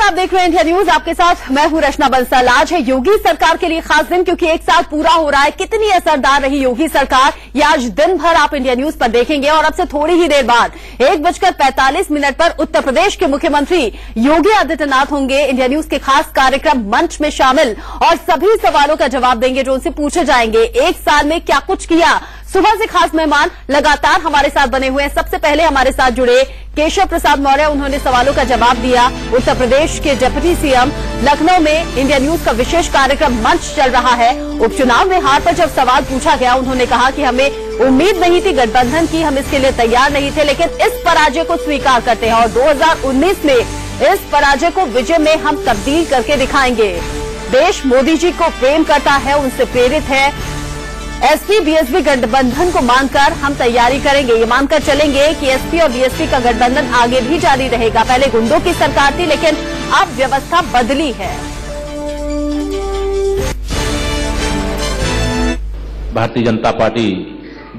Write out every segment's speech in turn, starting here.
आप देख रहे हैं इंडिया न्यूज। आपके साथ मैं हूं रचना बंसल। आज है योगी सरकार के लिए खास दिन, क्योंकि एक साल पूरा हो रहा है। कितनी असरदार रही योगी सरकार, ये आज दिन भर आप इंडिया न्यूज पर देखेंगे। और अब से थोड़ी ही देर बाद 1:45 पर उत्तर प्रदेश के मुख्यमंत्री योगी आदित्यनाथ होंगे इंडिया न्यूज के खास कार्यक्रम मंच में शामिल और सभी सवालों का जवाब देंगे जो उनसे पूछे जाएंगे। एक साल में क्या कुछ किया, सुबह से खास मेहमान लगातार हमारे साथ बने हुए हैं। सबसे पहले हमारे साथ जुड़े केशव प्रसाद मौर्य, उन्होंने सवालों का जवाब दिया। उत्तर प्रदेश के डिप्टी सीएम, लखनऊ में इंडिया न्यूज का विशेष कार्यक्रम मंच चल रहा है। उपचुनाव में हार पर जब सवाल पूछा गया, उन्होंने कहा कि हमें उम्मीद नहीं थी गठबंधन की, हम इसके लिए तैयार नहीं थे, लेकिन इस पराजय को स्वीकार करते हैं और 2019 में इस पराजय को विजय में हम तब्दील करके दिखाएंगे। देश मोदी जी को प्रेम करता है, उनसे प्रेरित है। एसपी बीएसपी गठबंधन को मानकर हम तैयारी करेंगे। ये मानकर चलेंगे कि एसपी और बीएसपी का गठबंधन आगे भी जारी रहेगा। पहले गुंडों की सरकार थी, लेकिन अब व्यवस्था बदली है। भारतीय जनता पार्टी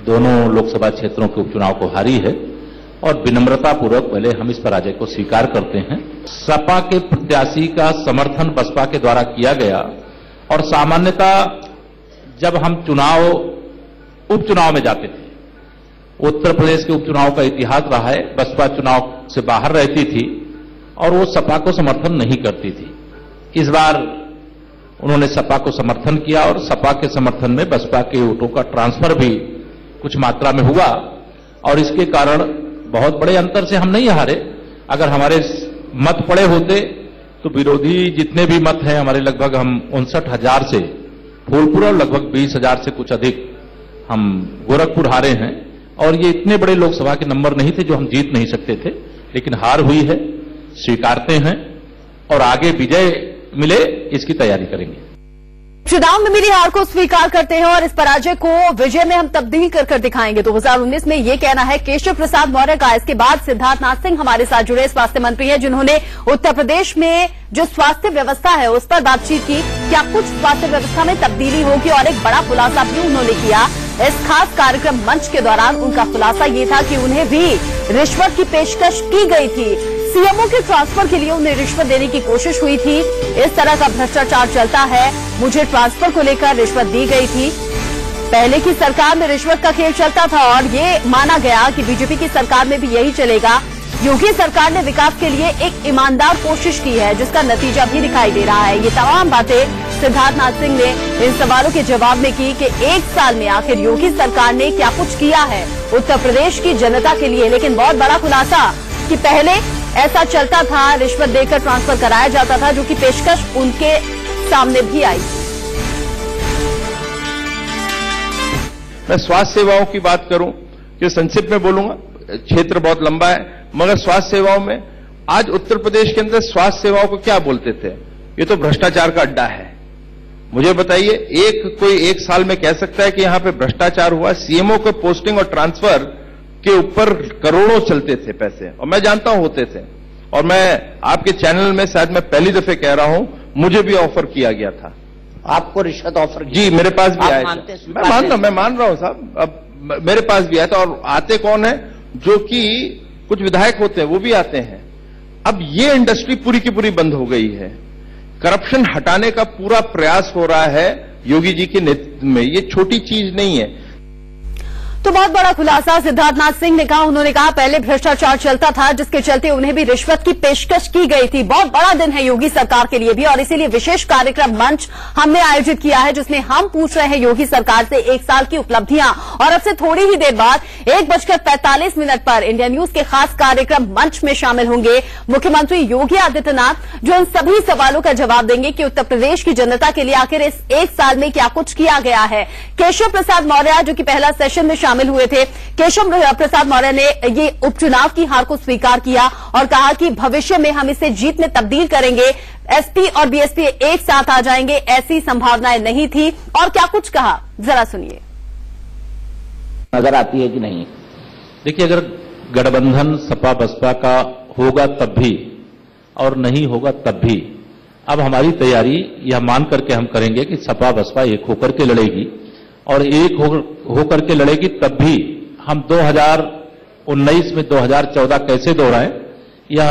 दोनों लोकसभा क्षेत्रों के उपचुनाव को हारी है और विनम्रतापूर्वक पहले हम इस पराजय को स्वीकार करते हैं। सपा के प्रत्याशी का समर्थन बसपा के द्वारा किया गया और सामान्यतः जब हम उपचुनाव में जाते थे, उत्तर प्रदेश के उपचुनाव का इतिहास रहा है, बसपा चुनाव से बाहर रहती थी और वो सपा को समर्थन नहीं करती थी। इस बार उन्होंने सपा को समर्थन किया और सपा के समर्थन में बसपा के वोटों का ट्रांसफर भी कुछ मात्रा में हुआ और इसके कारण बहुत बड़े अंतर से हम नहीं हारे। अगर हमारे मत पड़े होते तो विरोधी जितने भी मत हैं हमारे, लगभग हम 59,000 से फूलपुर और लगभग 20,000 से कुछ अधिक हम गोरखपुर हारे हैं और ये इतने बड़े लोकसभा के नंबर नहीं थे जो हम जीत नहीं सकते थे, लेकिन हार हुई है, स्वीकारते हैं और आगे विजय मिले इसकी तैयारी करेंगे। चुनाव में मिली हार को स्वीकार करते हैं और इस पराजय को विजय में हम तब्दील कर दिखाएंगे। 2019 में ये कहना है केशव प्रसाद मौर्य का। इसके बाद सिद्धार्थनाथ सिंह हमारे साथ जुड़े स्वास्थ्य मंत्री हैं, जिन्होंने उत्तर प्रदेश में जो स्वास्थ्य व्यवस्था है उस पर बातचीत की। क्या कुछ स्वास्थ्य व्यवस्था में तब्दीली होगी और एक बड़ा खुलासा भी उन्होंने किया। इस खास कार्यक्रम मंच के दौरान उनका खुलासा ये था कि उन्हें भी रिश्वत की पेशकश की गई थी। सीएमओ के ट्रांसफर के लिए उन्हें रिश्वत देने की कोशिश हुई थी। इस तरह का भ्रष्टाचार चलता है। मुझे ट्रांसफर को लेकर रिश्वत दी गई थी। पहले की सरकार में रिश्वत का खेल चलता था और ये माना गया कि बीजेपी की सरकार में भी यही चलेगा। योगी सरकार ने विकास के लिए एक ईमानदार कोशिश की है, जिसका नतीजा भी दिखाई दे रहा है। ये तमाम बातें सिद्धार्थनाथ सिंह ने इन सवालों के जवाब में की कि एक साल में आखिर योगी सरकार ने क्या कुछ किया है उत्तर प्रदेश की जनता के लिए। लेकिन बहुत बड़ा खुलासा कि पहले ऐसा चलता था, रिश्वत देकर ट्रांसफर कराया जाता था, जो कि पेशकश उनके सामने भी आई। मैं स्वास्थ्य सेवाओं की बात करूं कि संक्षिप्त में बोलूंगा, क्षेत्र बहुत लंबा है, मगर स्वास्थ्य सेवाओं में आज उत्तर प्रदेश के अंदर स्वास्थ्य सेवाओं को क्या बोलते थे, ये तो भ्रष्टाचार का अड्डा है। मुझे बताइए, कोई एक साल में कह सकता है कि यहां पे भ्रष्टाचार हुआ। सीएमओ के पोस्टिंग और ट्रांसफर के ऊपर करोड़ों चलते थे पैसे, और मैं जानता हूं होते थे। और मैं आपके चैनल में शायद मैं पहली दफे कह रहा हूं, मुझे भी ऑफर किया गया था। आपको रिश्वत ऑफर जी मेरे पास भी आया था। मैं मान रहा हूं साहब, अब मेरे पास भी आया था। और आते कौन है, जो कि कुछ विधायक होते हैं वो भी आते हैं। अब ये इंडस्ट्री पूरी की पूरी बंद हो गई है। करप्शन हटाने का पूरा प्रयास हो रहा है योगी जी के नेतृत्व में। ये छोटी चीज नहीं है। तो बहुत बड़ा खुलासा सिद्धार्थनाथ सिंह ने कहा। उन्होंने कहा पहले भ्रष्टाचार चलता था, जिसके चलते उन्हें भी रिश्वत की पेशकश की गई थी। बहुत बड़ा दिन है योगी सरकार के लिए भी और इसीलिए विशेष कार्यक्रम मंच हमने आयोजित किया है, जिसमें हम पूछ रहे हैं योगी सरकार से एक साल की उपलब्धियां। और अब से थोड़ी ही देर बाद 1:45 पर इंडिया न्यूज के खास कार्यक्रम मंच में शामिल होंगे मुख्यमंत्री योगी आदित्यनाथ, जो इन सभी सवालों का जवाब देंगे कि उत्तर प्रदेश की जनता के लिए आखिर इस एक साल में क्या कुछ किया गया है। केशव प्रसाद मौर्य, जो कि पहला सेशन में शामिल हुए थे, केशव प्रसाद मौर्य ने ये उपचुनाव की हार को स्वीकार किया और कहा कि भविष्य में हम इसे जीत में तब्दील करेंगे। एसपी और बीएसपी एक साथ आ जाएंगे, ऐसी संभावनाएं नहीं थी। और क्या कुछ कहा, जरा सुनिए। नजर आती है कि नहीं? देखिए, अगर गठबंधन सपा बसपा का होगा तब भी और नहीं होगा तब भी, अब हमारी तैयारी यह मान करके हम करेंगे कि सपा बसपा एक होकर के लड़ेगी और एक होकर के लड़ेगी तब भी हम 2019 में 2014 कैसे दोहराएं, यह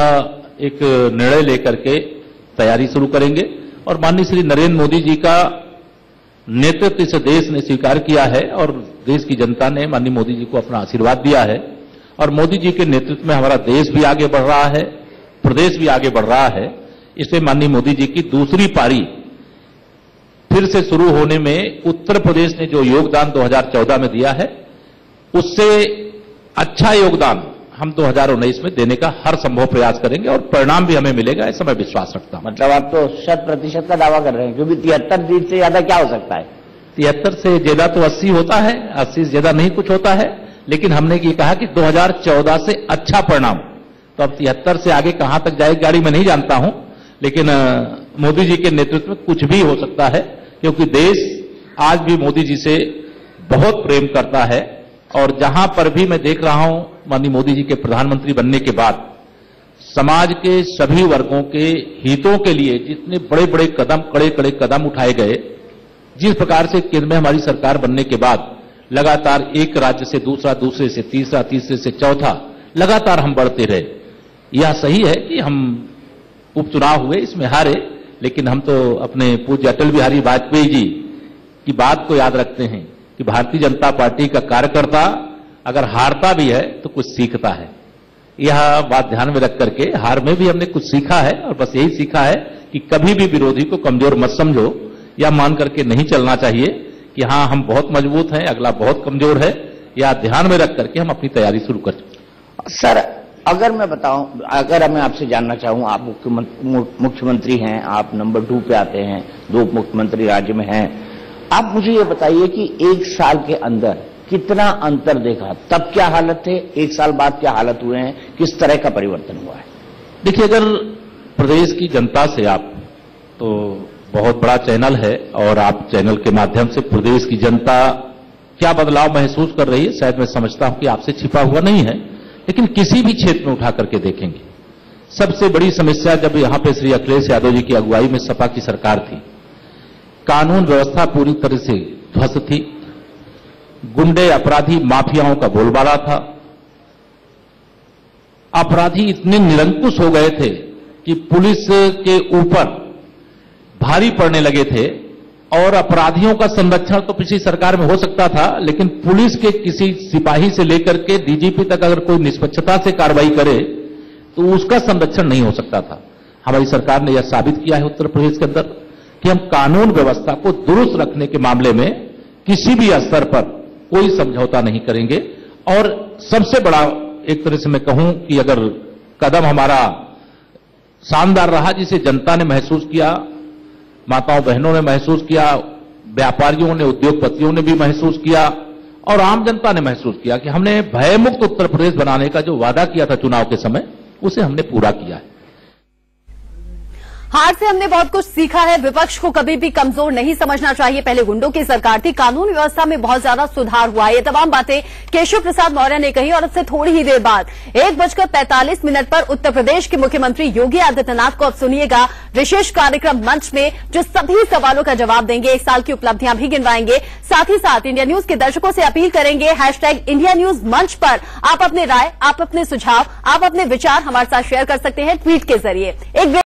एक निर्णय लेकर के तैयारी शुरू करेंगे और माननीय श्री नरेंद्र मोदी जी का नेतृत्व इस देश ने स्वीकार किया है और देश की जनता ने माननीय मोदी जी को अपना आशीर्वाद दिया है और मोदी जी के नेतृत्व में हमारा देश भी आगे बढ़ रहा है, प्रदेश भी आगे बढ़ रहा है। इसलिए माननीय मोदी जी की दूसरी पारी फिर से शुरू होने में उत्तर प्रदेश ने जो योगदान 2014 में दिया है, उससे अच्छा योगदान हम 2019 में देने का हर संभव प्रयास करेंगे और परिणाम भी हमें मिलेगा, ऐसा मैं विश्वास रखता हूं। मतलब आप तो 100% का दावा कर रहे हैं, क्योंकि 73 सीट से ज्यादा क्या हो सकता है? 73 से ज्यादा तो 80 होता है, 80 से ज्यादा नहीं कुछ होता है, लेकिन हमने ये कहा कि 2014 से अच्छा परिणाम। तो अब 73 से आगे कहां तक जाएगी गाड़ी में नहीं जानता हूं, लेकिन मोदी जी के नेतृत्व में कुछ भी हो सकता है, क्योंकि देश आज भी मोदी जी से बहुत प्रेम करता है और जहां पर भी मैं देख रहा हूं माननीय मोदी जी के प्रधानमंत्री बनने के बाद समाज के सभी वर्गों के हितों के लिए जितने बड़े बड़े कदम, कड़े कदम उठाए गए, जिस प्रकार से केंद्र में हमारी सरकार बनने के बाद लगातार एक राज्य से दूसरा, दूसरे से तीसरा, तीसरे से चौथा लगातार हम बढ़ते रहे। यह सही है कि हम उपचुनाव हुए, इसमें हारे, लेकिन हम तो अपने पूज्य अटल बिहारी वाजपेयी जी की बात को याद रखते हैं कि भारतीय जनता पार्टी का कार्यकर्ता अगर हारता भी है तो कुछ सीखता है। यह बात ध्यान में रख करके हार में भी हमने कुछ सीखा है और बस यही सीखा है कि कभी भी विरोधी को कमजोर मत समझो या मान करके नहीं चलना चाहिए कि हां हम बहुत मजबूत हैं, अगला बहुत कमजोर है, या ध्यान में रख करके हम अपनी तैयारी शुरू कर। सर, अगर मैं बताऊं, अगर मैं आपसे जानना चाहूं, आप मुख्यमंत्री हैं, आप नंबर 2 पे आते हैं, 2 उप मुख्यमंत्री राज्य में हैं, आप मुझे ये बताइए कि 1 साल के अंदर कितना अंतर देखा? तब क्या हालत थे, 1 साल बाद क्या हालत हुए हैं, किस तरह का परिवर्तन हुआ है? देखिए, अगर प्रदेश की जनता से आप, तो बहुत बड़ा चैनल है और आप चैनल के माध्यम से प्रदेश की जनता क्या बदलाव महसूस कर रही है, शायद मैं समझता हूं कि आपसे छिपा हुआ नहीं है, लेकिन किसी भी क्षेत्र में उठा करके देखेंगे, सबसे बड़ी समस्या जब यहां पे श्री अखिलेश यादव जी की अगुवाई में सपा की सरकार थी, कानून व्यवस्था पूरी तरह से ध्वस्त थी, गुंडे अपराधी माफियाओं का बोलबाला था, अपराधी इतने निरंकुश हो गए थे कि पुलिस के ऊपर भारी पड़ने लगे थे और अपराधियों का संरक्षण तो पिछली सरकार में हो सकता था, लेकिन पुलिस के किसी सिपाही से लेकर के डीजीपी तक अगर कोई निष्पक्षता से कार्रवाई करे तो उसका संरक्षण नहीं हो सकता था। हमारी सरकार ने यह साबित किया है उत्तर प्रदेश के अंदर कि हम कानून व्यवस्था को दुरुस्त रखने के मामले में किसी भी स्तर पर कोई समझौता नहीं करेंगे। और सबसे बड़ा एक तरह से मैं कहूं कि अगर कदम हमारा शानदार रहा, जिसे जनता ने महसूस किया, माताओं बहनों ने महसूस किया, व्यापारियों ने, उद्योगपतियों ने भी महसूस किया और आम जनता ने महसूस किया कि हमने भयमुक्त उत्तर प्रदेश बनाने का जो वादा किया था चुनाव के समय, उसे हमने पूरा किया है। हार से हमने बहुत कुछ सीखा है। विपक्ष को कभी भी कमजोर नहीं समझना चाहिए। पहले गुंडों की सरकार थी, कानून व्यवस्था में बहुत ज्यादा सुधार हुआ है। ये तमाम बातें केशव प्रसाद मौर्य ने कही और अब से थोड़ी ही देर बाद 1:45 पर उत्तर प्रदेश के मुख्यमंत्री योगी आदित्यनाथ को अब सुनिएगा विशेष कार्यक्रम मंच में, जो सभी सवालों का जवाब देंगे, 1 साल की उपलब्धियां भी गिनवाएंगे। साथ ही साथ इंडिया न्यूज के दर्शकों से अपील करेंगे, #इंडिया न्यूज मंच पर आप अपने राय, आप अपने सुझाव, आप अपने विचार हमारे साथ शेयर कर सकते हैं ट्वीट के जरिए।